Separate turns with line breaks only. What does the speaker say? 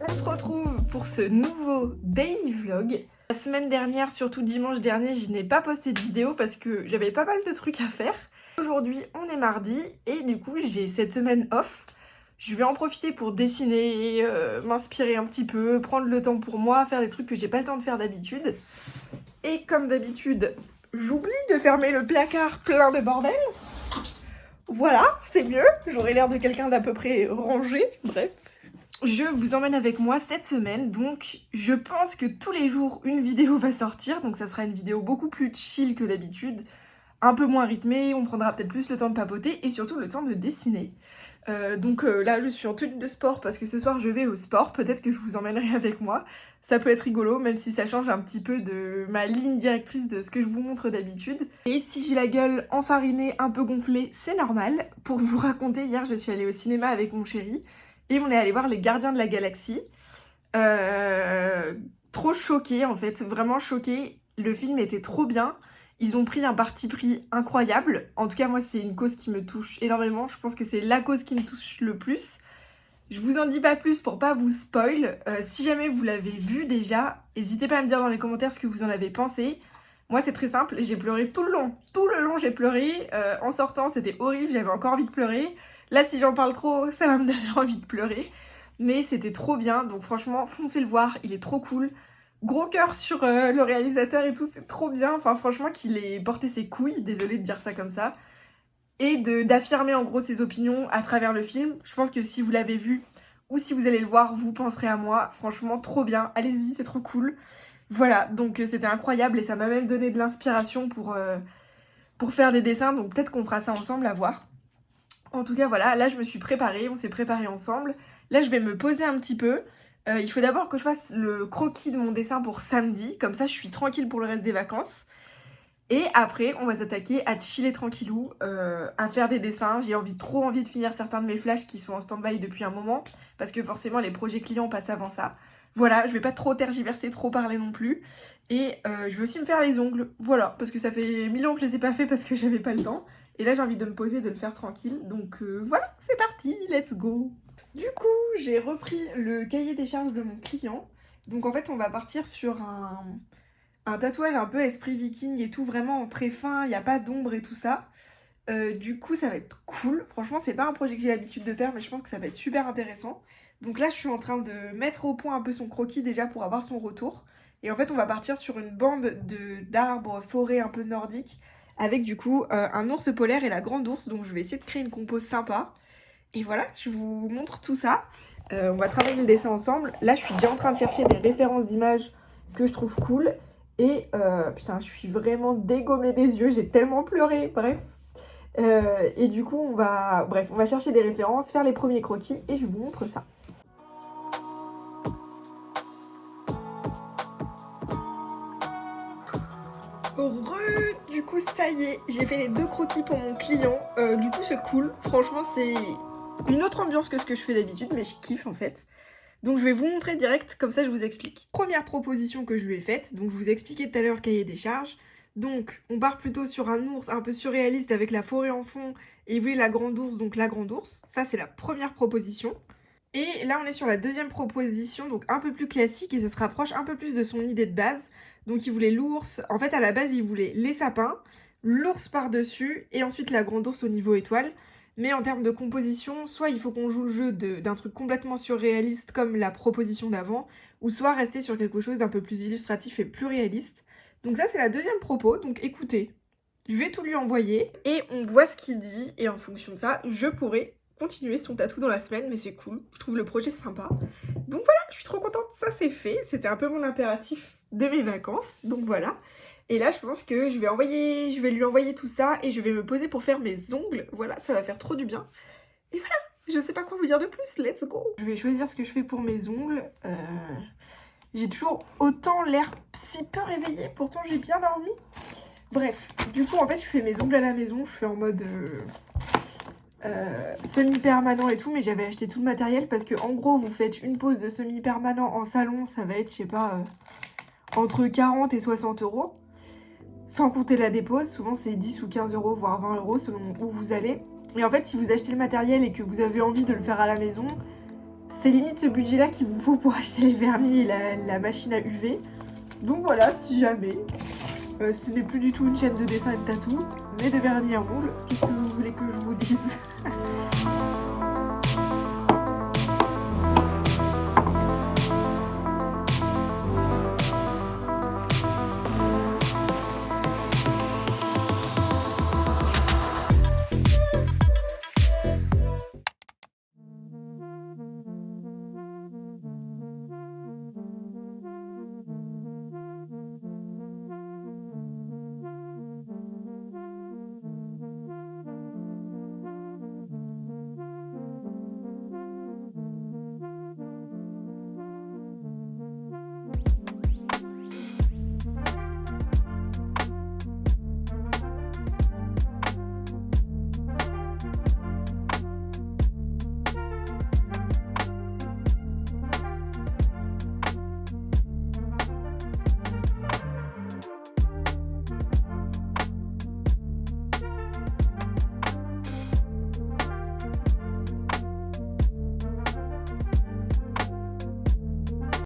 on se retrouve pour ce nouveau daily vlog. La semaine dernière, surtout dimanche dernier, je n'ai pas posté de vidéo parce que j'avais pas mal de trucs à faire. Aujourd'hui, on est mardi et du coup, j'ai cette semaine off. Je vais en profiter pour dessiner, m'inspirer un petit peu, prendre le temps pour moi, faire des trucs que j'ai pas le temps de faire d'habitude. Et comme d'habitude, j'oublie de fermer le placard plein de bordel. Voilà, c'est mieux, j'aurais l'air de quelqu'un d'à peu près rangé, bref. Je vous emmène avec moi cette semaine, donc je pense que tous les jours une vidéo va sortir, donc ça sera une vidéo beaucoup plus chill que d'habitude, un peu moins rythmée, on prendra peut-être plus le temps de papoter et surtout le temps de dessiner. Là je suis en tenue de sport parce que ce soir je vais au sport, peut-être que je vous emmènerai avec moi, ça peut être rigolo même si ça change un petit peu de ma ligne directrice de ce que je vous montre d'habitude. Et si j'ai la gueule enfarinée, un peu gonflée, c'est normal. Pour vous raconter, hier je suis allée au cinéma avec mon chéri et on est allé voir Les Gardiens de la Galaxie. Trop choquée en fait, vraiment choquée, le film était trop bien. Ils ont pris un parti pris incroyable. En tout cas, moi, c'est une cause qui me touche énormément. Je pense que c'est la cause qui me touche le plus. Je vous en dis pas plus pour pas vous spoil. Si jamais vous l'avez vu déjà, n'hésitez pas à me dire dans les commentaires ce que vous en avez pensé. Moi, c'est très simple. J'ai pleuré tout le long. Tout le long, j'ai pleuré. En sortant, c'était horrible. J'avais encore envie de pleurer. Là, si j'en parle trop, ça va me donner envie de pleurer. Mais c'était trop bien. Donc franchement, foncez le voir. Il est trop cool. Gros cœur sur le réalisateur et tout, c'est trop bien. Enfin, franchement, qu'il ait porté ses couilles, désolée de dire ça comme ça, et d'affirmer en gros ses opinions à travers le film. Je pense que si vous l'avez vu ou si vous allez le voir, vous penserez à moi. Franchement, trop bien. Allez-y, c'est trop cool. Voilà, donc c'était incroyable et ça m'a même donné de l'inspiration pour faire des dessins. Donc peut-être qu'on fera ça ensemble à voir. En tout cas, voilà, là je me suis préparée, on s'est préparé ensemble. Là, je vais me poser un petit peu. Il faut d'abord que je fasse le croquis de mon dessin pour samedi, comme ça je suis tranquille pour le reste des vacances. Et après, on va s'attaquer à chiller tranquillou, à faire des dessins. J'ai trop envie de finir certains de mes flashs qui sont en stand-by depuis un moment, parce que forcément les projets clients passent avant ça. Voilà, je vais pas trop tergiverser, trop parler non plus. Et je vais aussi me faire les ongles, voilà, parce que ça fait 1000 ans que je les ai pas fait parce que j'avais pas le temps. Et là j'ai envie de me poser, de le faire tranquille, donc voilà, c'est parti, let's go. Du coup, j'ai repris le cahier des charges de mon client. Donc en fait, on va partir sur un tatouage un peu esprit viking et tout, vraiment très fin, il n'y a pas d'ombre et tout ça. Du coup, ça va être cool. Franchement, c'est pas un projet que j'ai l'habitude de faire, mais je pense que ça va être super intéressant. Donc là, je suis en train de mettre au point un peu son croquis déjà pour avoir son retour. Et en fait, on va partir sur une bande d'arbres, forêt un peu nordique, avec du coup un ours polaire et la grande ours. Donc je vais essayer de créer une compo sympa. Et voilà, je vous montre tout ça. On va travailler le dessin ensemble. Là, je suis déjà en train de chercher des références d'images que je trouve cool. Et putain, je suis vraiment dégommée des yeux, j'ai tellement pleuré, bref. Et du coup, on va chercher des références, faire les premiers croquis et je vous montre ça. Du coup, ça y est, j'ai fait les 2 croquis pour mon client. Du coup, c'est cool. Franchement, c'est une autre ambiance que ce que je fais d'habitude, mais je kiffe en fait. Donc je vais vous montrer direct, comme ça je vous explique. Première proposition que je lui ai faite, donc je vous ai expliqué tout à l'heure le cahier des charges. Donc on part plutôt sur un ours un peu surréaliste avec la forêt en fond, et il voulait la grande ours, donc la grande ours. Ça c'est la première proposition. Et là on est sur la deuxième proposition, donc un peu plus classique, et ça se rapproche un peu plus de son idée de base. Donc il voulait l'ours, en fait à la base il voulait les sapins, l'ours par-dessus, et ensuite la grande ours au niveau étoile. Mais en termes de composition, soit il faut qu'on joue le jeu d'un truc complètement surréaliste comme la proposition d'avant, ou soit rester sur quelque chose d'un peu plus illustratif et plus réaliste. Donc ça c'est la deuxième propos, donc écoutez, je vais tout lui envoyer et on voit ce qu'il dit et en fonction de ça, je pourrai continuer son tatou dans la semaine, mais c'est cool, je trouve le projet sympa. Donc voilà, je suis trop contente, ça c'est fait, c'était un peu mon impératif de mes vacances, donc voilà. Et là, je pense que je vais lui envoyer tout ça et je vais me poser pour faire mes ongles. Voilà, ça va faire trop du bien. Et voilà, je sais pas quoi vous dire de plus, let's go. Je vais choisir ce que je fais pour mes ongles. J'ai toujours autant l'air si peu réveillée, pourtant j'ai bien dormi. Bref, du coup, en fait, je fais mes ongles à la maison. Je fais en mode semi-permanent et tout, mais j'avais acheté tout le matériel parce que, en gros, vous faites une pose de semi-permanent en salon, ça va être, je sais pas, entre 40 et 60 euros. Sans compter la dépose, souvent c'est 10 ou 15 euros, voire 20 euros selon où vous allez. Et en fait, si vous achetez le matériel et que vous avez envie de le faire à la maison, C'est limite ce budget-là qu'il vous faut pour acheter les vernis et la machine à UV. Donc voilà, si jamais, ce n'est plus du tout une chaîne de dessin et de tatou, mais de vernis à ongles. Qu'est-ce que vous voulez que je vous dise?